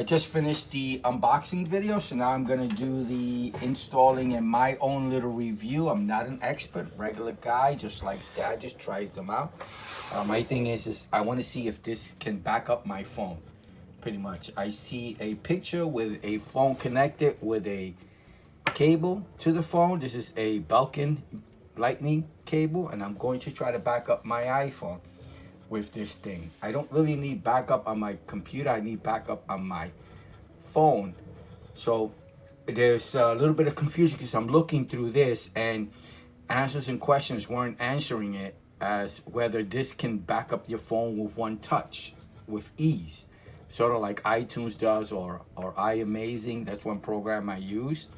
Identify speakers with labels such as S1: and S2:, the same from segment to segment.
S1: just finished the unboxing video, so now I'm gonna do the installing in my own little review. I'm not an expert, regular guy, just likes gadgets, tries them out. My thing is I want to see if this can back up my phone. Pretty much, I see a picture with a phone connected with a cable to the phone. This is a Belkin lightning cable, and I'm going to try to back up my iPhone with this thing. I don't really need backup on my computer. I need backup on my phone. So there's a little bit of confusion because I'm looking through this and answers and questions weren't answering it as whether this can back up your phone with one touch with ease, sort of like iTunes does or iAmazing. That's one program I used.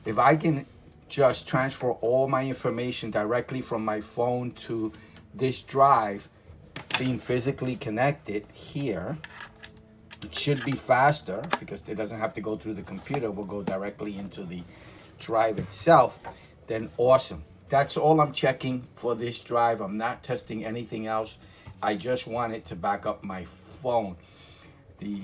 S1: If I can just transfer all my information directly from my phone to this drive, being physically connected here, it should be faster because it doesn't have to go through the computer. We'll go directly into the drive itself. Then awesome. That's all I'm checking for this drive. I'm not testing anything else. I just want it to back up my phone. The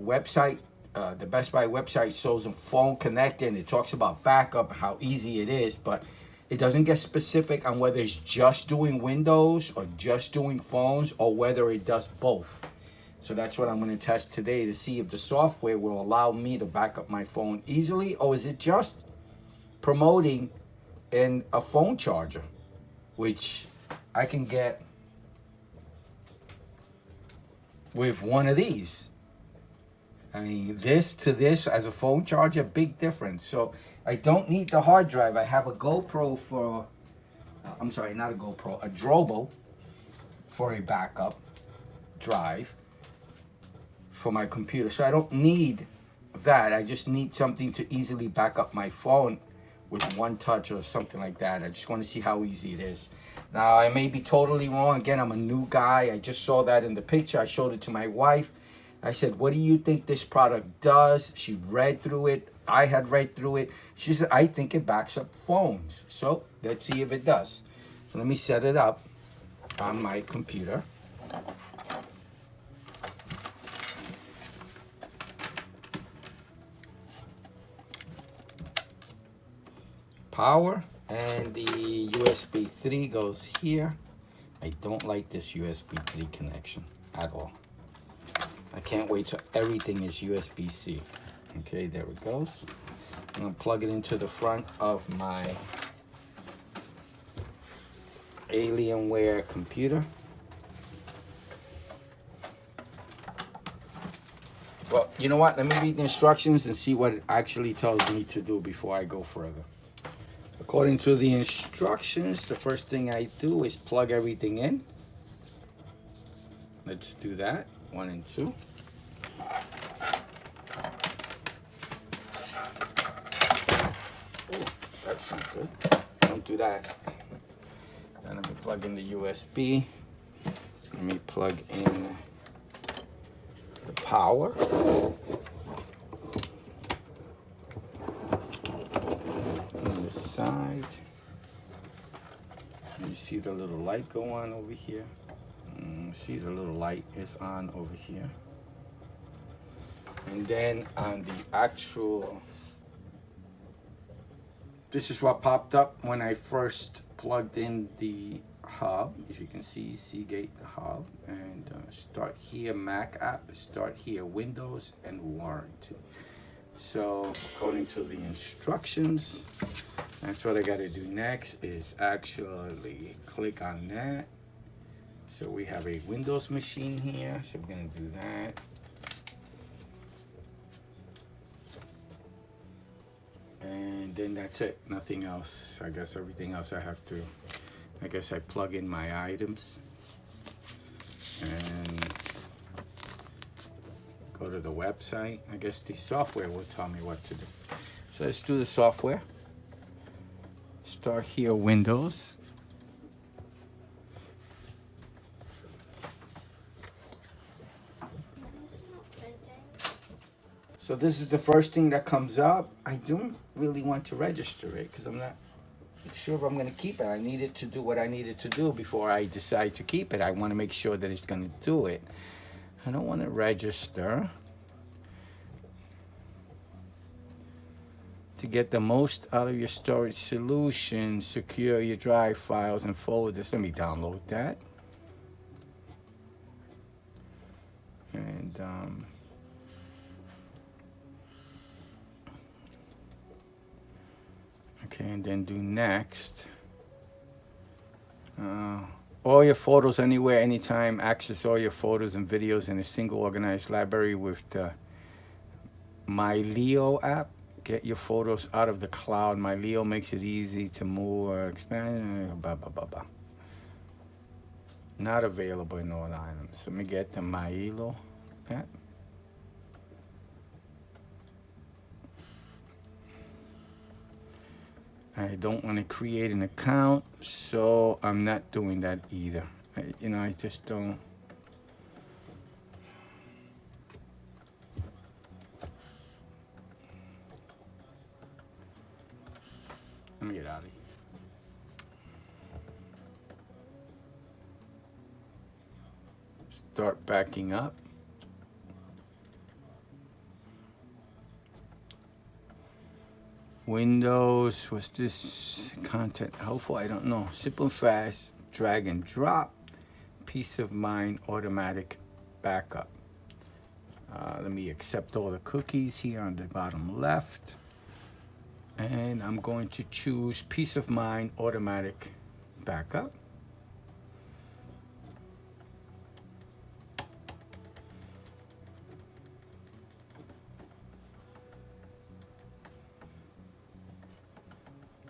S1: website, the Best Buy website shows a phone connected and it talks about backup, how easy it is, but it doesn't get specific on whether it's just doing Windows or just doing phones or whether it does both. So that's what I'm going to test today to see if the software will allow me to back up my phone easily, or is it just promoting in a phone charger, which I can get with one of these. I mean, this to this as a phone charger, big difference. So I don't need the hard drive. I have a GoPro for, I'm sorry, not a GoPro, a Drobo for a backup drive for my computer. So I don't need that. I just need something to easily back up my phone with one touch or something like that. I just want to see how easy it is. Now, I may be totally wrong. Again, I'm a new guy. I just saw that in the picture. I showed it to my wife. I said, what do you think this product does? She read through it. I had read through it. She said, I think it backs up phones. So let's see if it does. So let me set it up on my computer. Power, and the USB 3 goes here. I don't like this USB 3 connection at all. I can't wait till everything is USB-C. Okay, there it goes. I'm gonna plug it into the front of my Alienware computer. Well, you know what? Let me read the instructions and see what it actually tells me to do before I go further. According to the instructions, the first thing I do is plug everything in. Let's do that. 1 and 2. Oh, that's not good. Don't do that. Then let me plug in the USB. Let me plug in the power. On the side. You see the little light go on over here. See the little light is on over here. And then on the actual, this is what popped up when I first plugged in the hub. As you can see, Seagate hub, and start here Mac app, start here Windows, and warranty. So according to the instructions, that's what I got to do next is actually click on that. So we have a Windows machine here, so we're gonna do that. And then that's it, nothing else. I guess everything else I have to, I guess I plug in my items and go to the website. I guess the software will tell me what to do. So let's do the software. Start here, Windows. So this is the first thing that comes up. I don't really want to register it because I'm not sure if I'm going to keep it. I need it to do what I need it to do before I decide to keep it. I want to make sure that it's going to do it. I don't want to register. To get the most out of your storage solution, secure your drive files and folders. Let me download that. And okay, and then do next. All your photos anywhere, anytime. Access all your photos and videos in a single organized library with the MyLeo app. Get your photos out of the cloud. MyLeo makes it easy to move or expand. Blah, blah, blah, blah. Not available in all items. Let me get the MyLeo app. I don't want to create an account, so I'm not doing that either. I just don't. Let me get out of here. Start backing up. Windows, what's this content? Helpful, I don't know. Simple and fast, drag and drop. Peace of mind, automatic backup. Let me accept all the cookies here on the bottom left. And I'm going to choose peace of mind, automatic backup.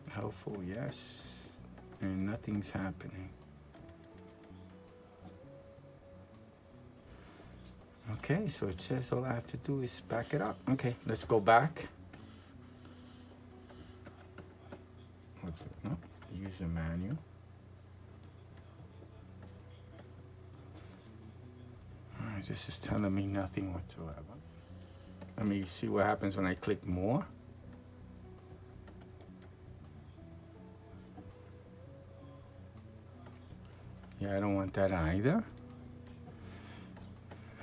S1: Helpful, yes, and nothing's happening. Okay, so it says all I have to do is back it up. Okay, let's go back. No, user manual. All right, this is telling me nothing whatsoever. Let me see what happens when I click more. Yeah, I don't want that either.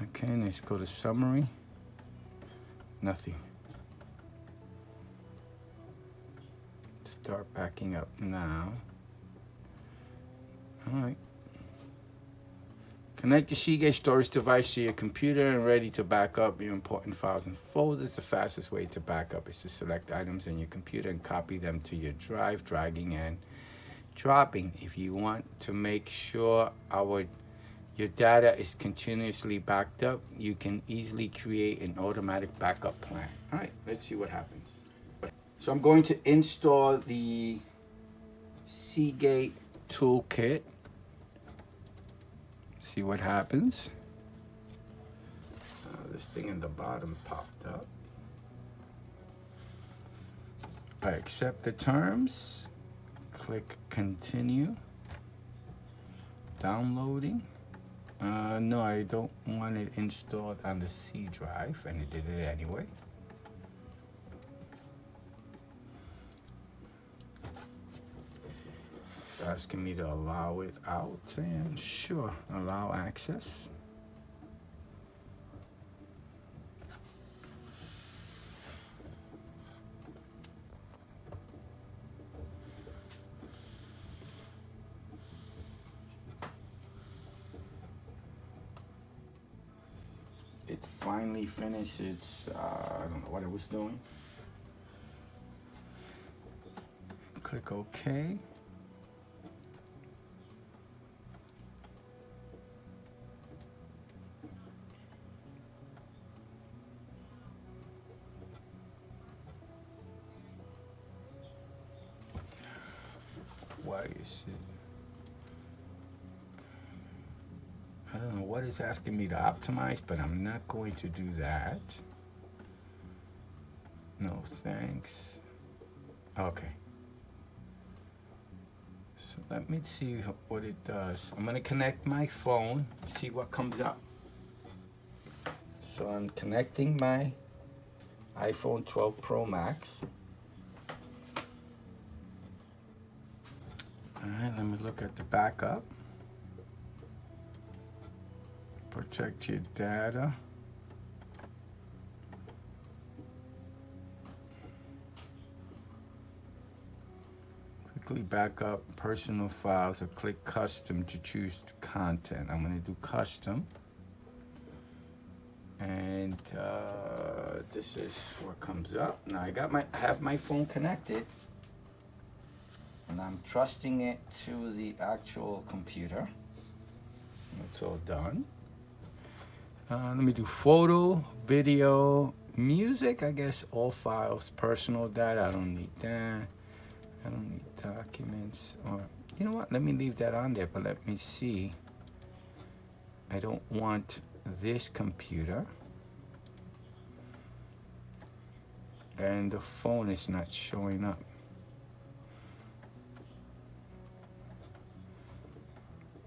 S1: Okay, let's go to summary. Nothing. Start backing up now. All right. Connect your Seagate storage device to your computer and ready to back up your important files and folders. The fastest way to back up is to select items in your computer and copy them to your drive, dragging and dropping. If you want to make sure your data is continuously backed up, you can easily create an automatic backup plan. All right, let's see what happens. So I'm going to install the Seagate toolkit. See what happens. This thing in the bottom popped up. I accept the terms. Click continue. Downloading. No, I don't want it installed on the C drive, and it did it anyway. It's asking me to allow it out, and sure, allow access. It finally finished its, I don't know what it was doing. Click OK. Why is it? I don't know what it's asking me to optimize, but I'm not going to do that. No, thanks. Okay. So let me see what it does. I'm gonna connect my phone, see what comes up. So I'm connecting my iPhone 12 Pro Max. All right, let me look at the backup. Protect your data. physically back up personal files or click custom to choose the content. I'm going to do custom. And this is what comes up. Now I have my phone connected, and I'm trusting it to the actual computer. It's all done. Let me do photo, video, music. I guess all files, personal data. I don't need that. I don't need documents. Or you know what? Let me leave that on there. But let me see. I don't want this computer, and the phone is not showing up.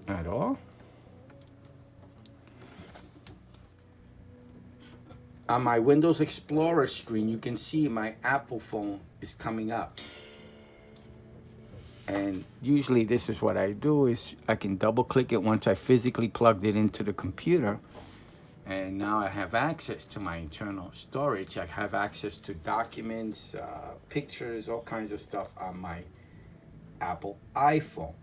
S1: At all. On my Windows Explorer screen, you can see my Apple phone is coming up. And usually this is what I do is I can double click it once I physically plugged it into the computer. And now I have access to my internal storage. I have access to documents, pictures, all kinds of stuff on my Apple iPhone.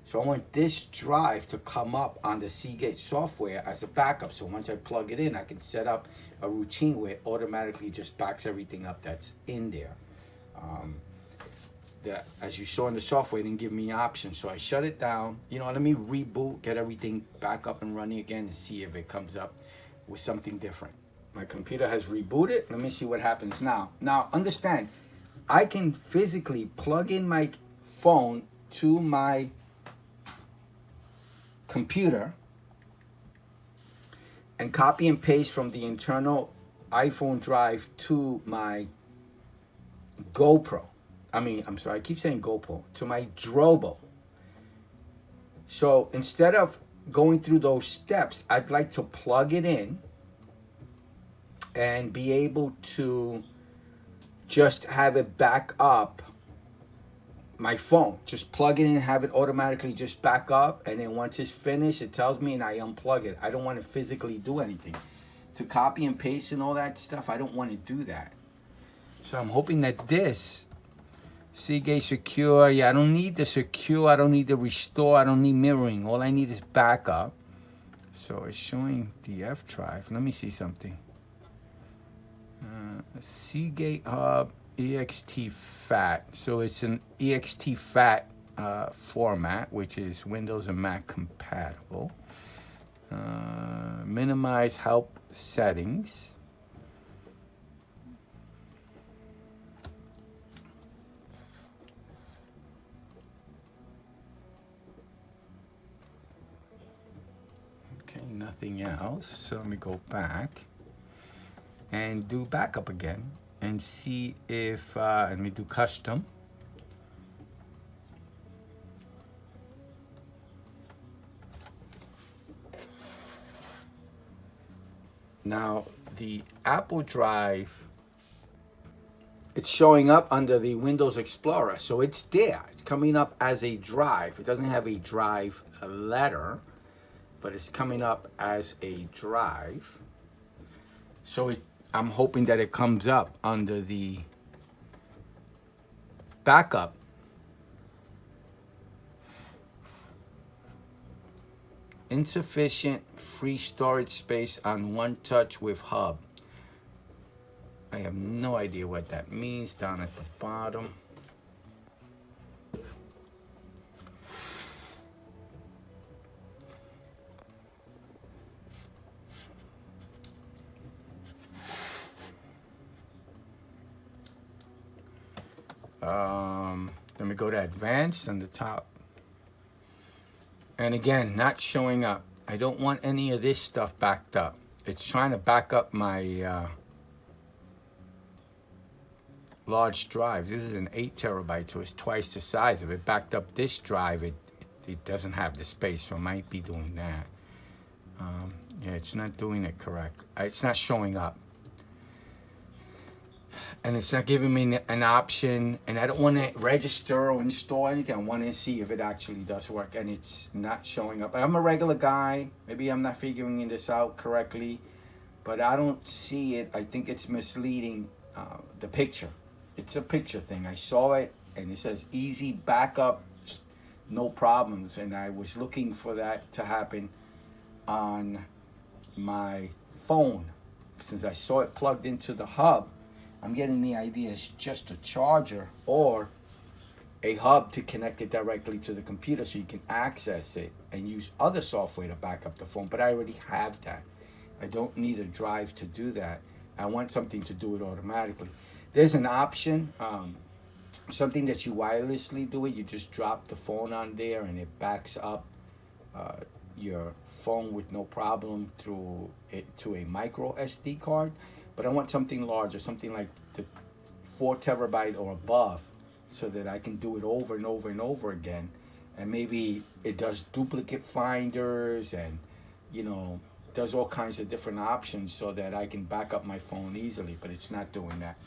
S1: So I want this drive to come up on the Seagate software as a backup. So once I plug it in, I can set up a routine where it automatically just backs everything up that's in there. As you saw in the software, it didn't give me options. So I shut it down. You know, let me reboot, get everything back up and running again and see if it comes up with something different. My computer has rebooted. Let me see what happens now. Now, understand, I can physically plug in my phone to my computer and copy and paste from the internal iPhone drive to my GoPro. I'm sorry, I keep saying GoPro, to my Drobo. So instead of going through those steps, I'd like to plug it in and be able to just have it back up my phone. Just plug it in and have it automatically just back up, and then once it's finished, it tells me and I unplug it. I don't want to physically do anything. To copy and paste and all that stuff, I don't want to do that. So I'm hoping that this Seagate Secure, I don't need the secure, I don't need the restore, I don't need mirroring. All I need is backup. So it's showing the F drive. Let me see something. Seagate Hub ext fat. So it's an ext fat format, which is Windows and Mac compatible. Minimize help settings. Okay, nothing else. So let me go back and do backup again and see if, let me do custom. Now the Apple Drive, it's showing up under the Windows Explorer, so it's there. It's coming up as a drive. It doesn't have a drive letter, but it's coming up as a drive. So I'm hoping that it comes up under the backup. Insufficient free storage space on OneTouch with Hub. I have no idea what that means down at the bottom. Let me go to advanced on the top. And again, not showing up. I don't want any of this stuff backed up. It's trying to back up my large drive. This is an 8 terabyte, so it's twice the size. If it backed up this drive, it doesn't have the space, so it might be doing that. Yeah, it's not doing it correct. It's not showing up. And it's not giving me an option, and I don't want to register or install anything. I want to see if it actually does work, and it's not showing up. I'm a regular guy. Maybe I'm not figuring this out correctly, but I don't see it. I think it's misleading the picture. it's a picture thing. I saw it and it says easy backup, no problems. And I was looking for that to happen on my phone. Since I saw it plugged into the hub, I'm getting the idea it's just a charger or a hub to connect it directly to the computer so you can access it and use other software to back up the phone. But I already have that. I don't need a drive to do that. I want something to do it automatically. There's an option, something that you wirelessly do it. You just drop the phone on there and it backs up your phone with no problem through it to a micro SD card. But I want something larger, something like the 4 terabyte or above, so that I can do it over and over and over again. And maybe it does duplicate finders and, you know, does all kinds of different options so that I can back up my phone easily. But it's not doing that.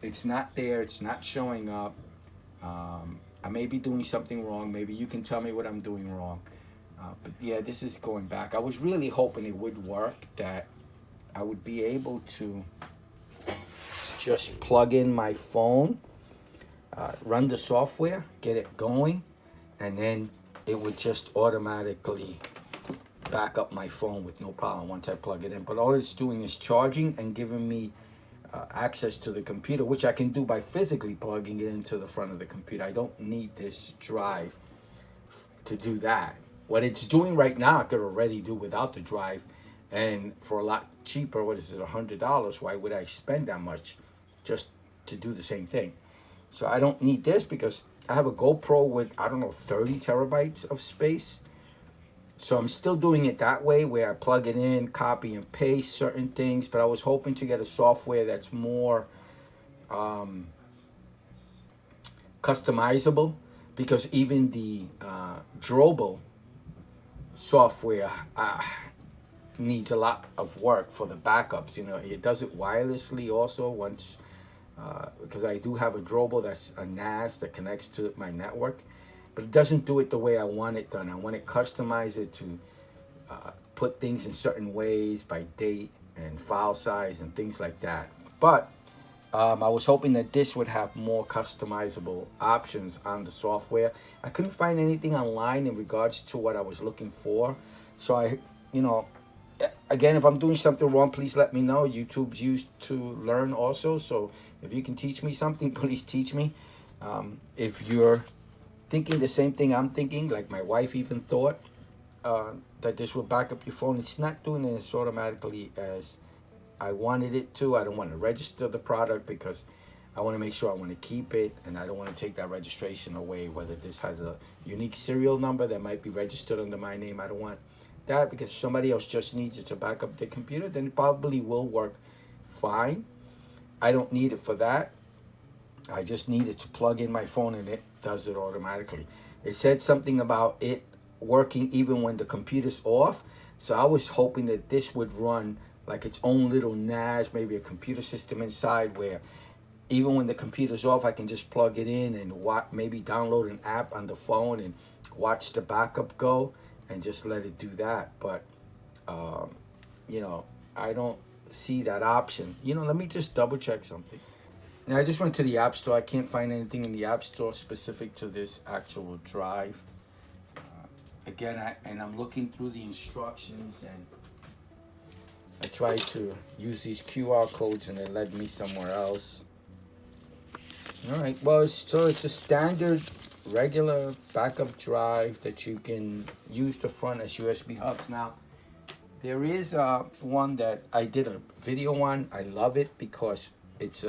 S1: It's not there. It's not showing up. I may be doing something wrong. Maybe you can tell me what I'm doing wrong. But yeah, this is going back. I was really hoping it would work, that I would be able to just plug in my phone, run the software, get it going, and then it would just automatically back up my phone with no problem once I plug it in. But all it's doing is charging and giving me access to the computer, which I can do by physically plugging it into the front of the computer. I don't need this drive to do that. What it's doing right now, I could already do without the drive, and for a lot cheaper. What is it, $100? Why would I spend that much just to do the same thing? So I don't need this because I have a GoPro with, I don't know, 30 terabytes of space. So I'm still doing it that way, where I plug it in, copy and paste certain things. But I was hoping to get a software that's more customizable, because even the Drobo software needs a lot of work for the backups. You know, it does it wirelessly also once, because I do have a Drobo that's a NAS that connects to my network, but it doesn't do it the way I want it done. I want to customize it to put things in certain ways by date and file size and things like that. But I was hoping that this would have more customizable options on the software. I couldn't find anything online in regards to what I was looking for. So I, you know, again, if I'm doing something wrong, please let me know. YouTube's used to learn also. So if you can teach me something, please teach me. If you're thinking the same thing I'm thinking, like my wife even thought, that this will back up your phone, it's not doing it as automatically as I wanted it to. I don't want to register the product because I want to make sure I want to keep it, and I don't want to take that registration away, whether this has a unique serial number that might be registered under my name. I don't want that, because if somebody else just needs it to back up their computer, then it probably will work fine. I don't need it for that. I just need it to plug in my phone and it does it automatically. It said something about it working even when the computer's off. So I was hoping that this would run like its own little NAS, maybe a computer system inside, where even when the computer's off, I can just plug it in and maybe download an app on the phone and watch the backup go and just let it do that. But, you know, I don't see that option. You know, let me just double check something. Now, I just went to the App Store. I can't find anything in the App Store specific to this actual drive. Again, I'm looking through the instructions, and I tried to use these QR codes and it led me somewhere else. All right, well, so it's a standard regular backup drive that you can use the front as USB hubs. Now, there is one that I did a video on. I love it because it's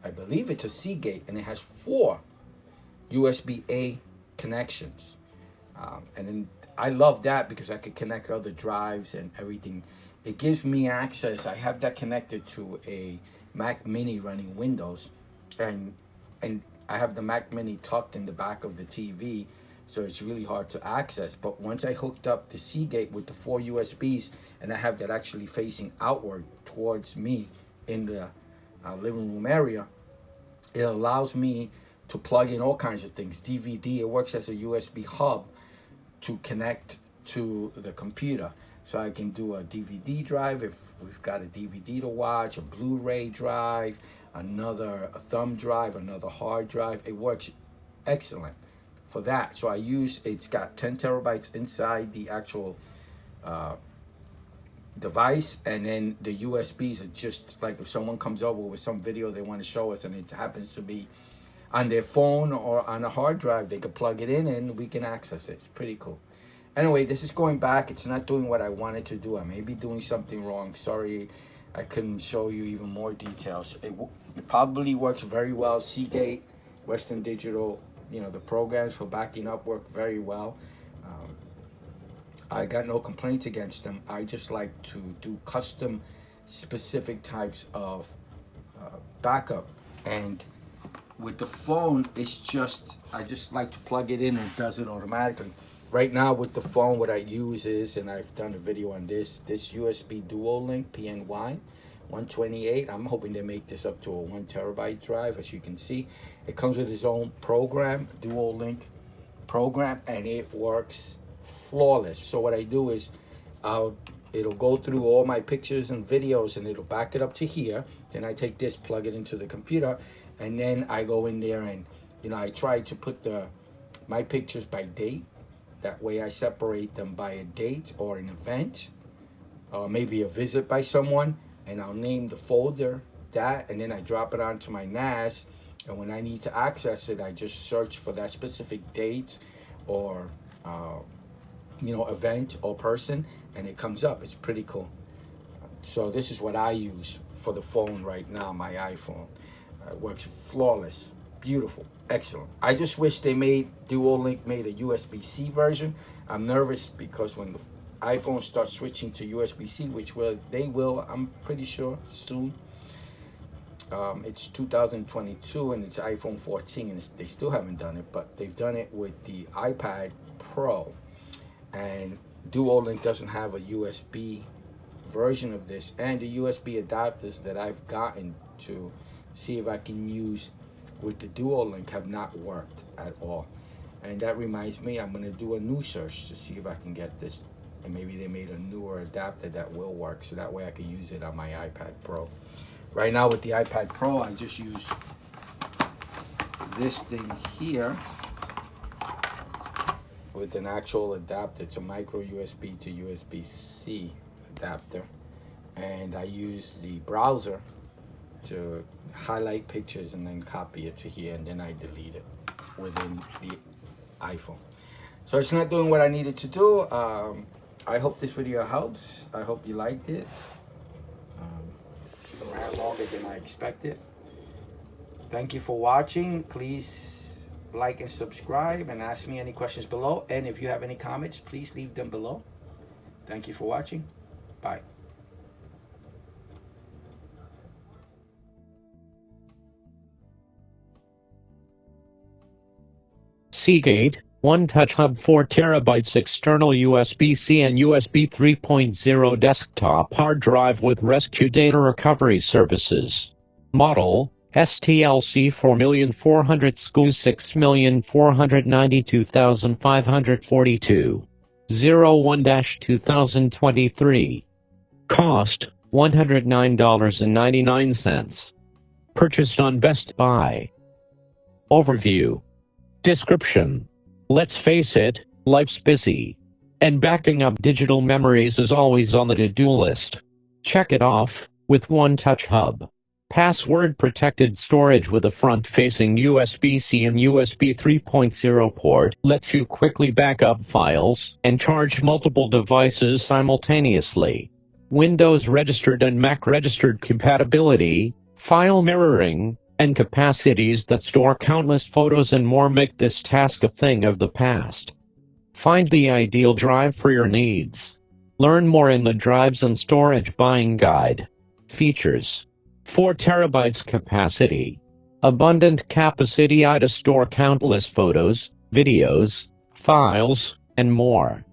S1: I believe it's a Seagate, and it has 4 USB-A connections. And then I love that because I could connect other drives and everything. It gives me access. I have that connected to a Mac Mini running Windows, and I have the Mac Mini tucked in the back of the TV, so it's really hard to access. But once I hooked up the Seagate with the 4 USBs, and I have that actually facing outward towards me in the living room area, it allows me to plug in all kinds of things. DVD, it works as a USB hub to connect to the computer. So I can do a DVD drive if we've got a DVD to watch, a Blu-ray drive, another thumb drive, another hard drive. It works excellent for that. So it's got 10 terabytes inside the actual device, and then the USBs are just like if someone comes over with some video they want to show us and it happens to be on their phone or on a hard drive, they can plug it in and we can access it. It's pretty cool. Anyway, this is going back. It's not doing what I wanted to do. I may be doing something wrong. Sorry, I couldn't show you even more details. It probably works very well. Seagate, Western Digital, the programs for backing up work very well. I got no complaints against them. I just like to do custom specific types of backup. And with the phone, I just like to plug it in and it does it automatically. Right now with the phone, what I use is, and I've done a video on this USB dual link PNY 128. I'm hoping they make this up to a 1 terabyte drive. As you can see, it comes with its own program, dual link program, and it works flawless. So what I do is it'll go through all my pictures and videos and it'll back it up to here. Then I take this, plug it into the computer, and then I go in there and I try to put my pictures by date. That way I separate them by a date or an event, or maybe a visit by someone, and I'll name the folder that, and then I drop it onto my NAS, and when I need to access it, I just search for that specific date or event or person, and it comes up. It's pretty cool. So this is what I use for the phone right now, my iPhone. It works flawless, beautiful, excellent. I just wish they made a USB-C version. I'm nervous because when the iPhone starts switching to USB-C, they will, I'm pretty sure, soon. It's 2022 and it's iPhone 14 and they still haven't done it, but they've done it with the iPad Pro. And Dual Link doesn't have a USB version of this, and the USB adapters that I've gotten to see if I can use with the Dual Link have not worked at all. And that reminds me, I'm going to do a new search to see if I can get this, and maybe they made a newer adapter that will work, so that way I can use it on my iPad Pro. Right now with the iPad Pro, I just use this thing here with an actual adapter. It's a micro USB to USB-C adapter, and I use the browser to highlight pictures and then copy it to here, and then I delete it within the iPhone. So it's not doing what I needed to do. I hope this video helps. I hope you liked it. It ran longer than I expected. Thank you for watching. Please like and subscribe and ask me any questions below. And if you have any comments, please leave them below. Thank you for watching. Bye.
S2: Seagate, One Touch Hub 4 TB external USB-C and USB 3.0 desktop hard drive with rescue data recovery services. Model, STLC4000400 SKU 6492542. 01-2023. Cost, $109.99. Purchased on Best Buy. Overview. Description. Let's face it, life's busy. And backing up digital memories is always on the to-do list. Check it off with One Touch Hub. Password-protected storage with a front-facing USB-C and USB 3.0 port lets you quickly back up files and charge multiple devices simultaneously. Windows-registered and Mac-registered compatibility, file mirroring, and capacities that store countless photos and more make this task a thing of the past. Find the ideal drive for your needs. Learn more in the Drives and Storage Buying Guide. Features: 4 terabytes capacity. Abundant capacity to store countless photos, videos, files, and more.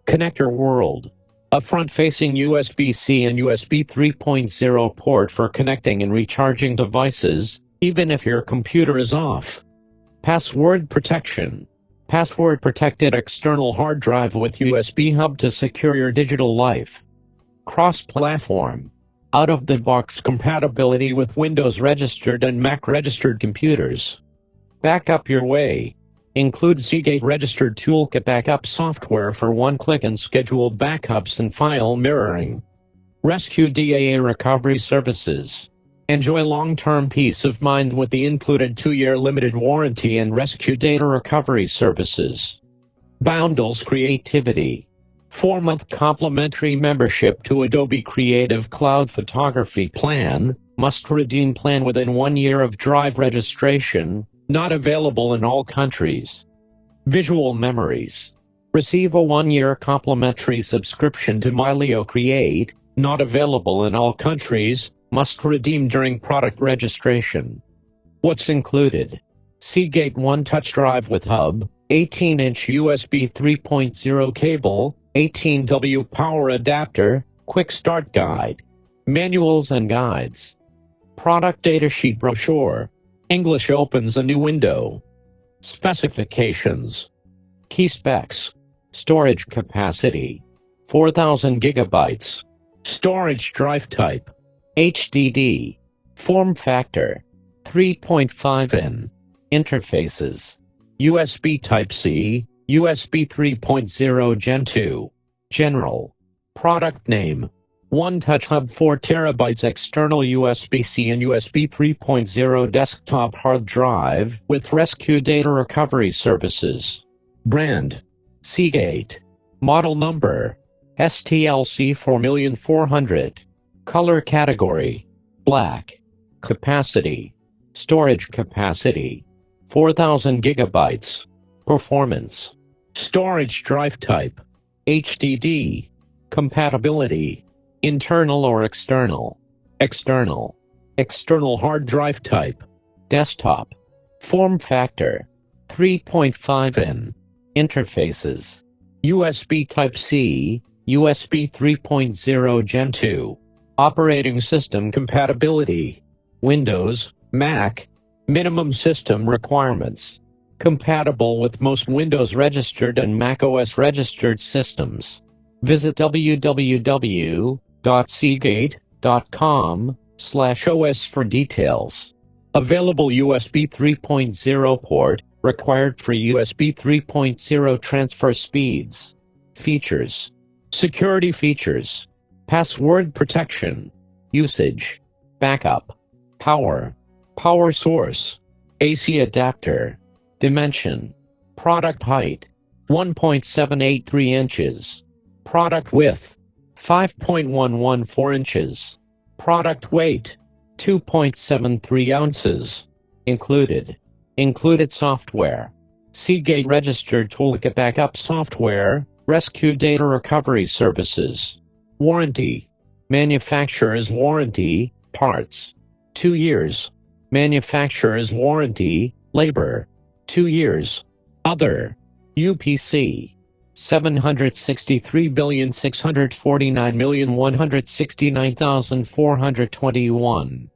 S2: Connector World. A front-facing USB-C and USB 3.0 port for connecting and recharging devices, even if your computer is off. Password protection. Password-protected external hard drive with USB hub to secure your digital life. Cross-platform. Out-of-the-box compatibility with Windows registered and Mac registered computers. Backup your way. Includes Seagate registered toolkit backup software for one-click and scheduled backups and file mirroring. Rescue DAA recovery services. Enjoy long-term peace of mind with the included 2-year limited warranty and rescue data recovery services. Bundles creativity. 4-month complimentary membership to Adobe Creative Cloud Photography Plan, must-redeem plan within 1 year of drive registration, not available in all countries. Visual memories. Receive a 1-year complimentary subscription to Mylio Create, not available in all countries, must redeem during product registration. What's included? Seagate 1 touch drive with hub, 18-inch USB 3.0 cable, 18W power adapter, quick start guide, manuals and guides. Product datasheet brochure. English opens a new window. Specifications. Key specs. Storage capacity. 4,000 gigabytes. Storage drive type. HDD. Form factor. 3.5in. Interfaces. USB Type-C, USB 3.0 Gen 2. General. Product name. 1 touch hub 4 TB external USB-C and USB 3.0 desktop hard drive with rescue data recovery services. Brand. Seagate. Model number. STLC4000400. Color category. Black. Capacity. Storage capacity. 4,000 gigabytes. Performance. Storage drive type. HDD. Compatibility. Internal or external. External. External hard drive type. Desktop. Form factor. 3.5in. Interfaces. USB Type-C, USB 3.0 Gen 2. Operating system compatibility. Windows, Mac. Minimum system requirements. Compatible with most Windows registered and macOS registered systems. Visit www.seagate.com/OS for details. Available USB 3.0 port, required for USB 3.0 transfer speeds. Features. Security features. Password protection. Usage. Backup. Power. Power source. AC adapter. Dimension. Product height. 1.783 inches. Product width. 5.114 inches. Product weight. 2.73 ounces. Included. Included software. Seagate registered toolkit backup software, rescue data recovery services. Warranty. Manufacturer's warranty, parts. 2 years. Manufacturer's warranty, labor. 2 years. Other. UPC. 763,649,169,421.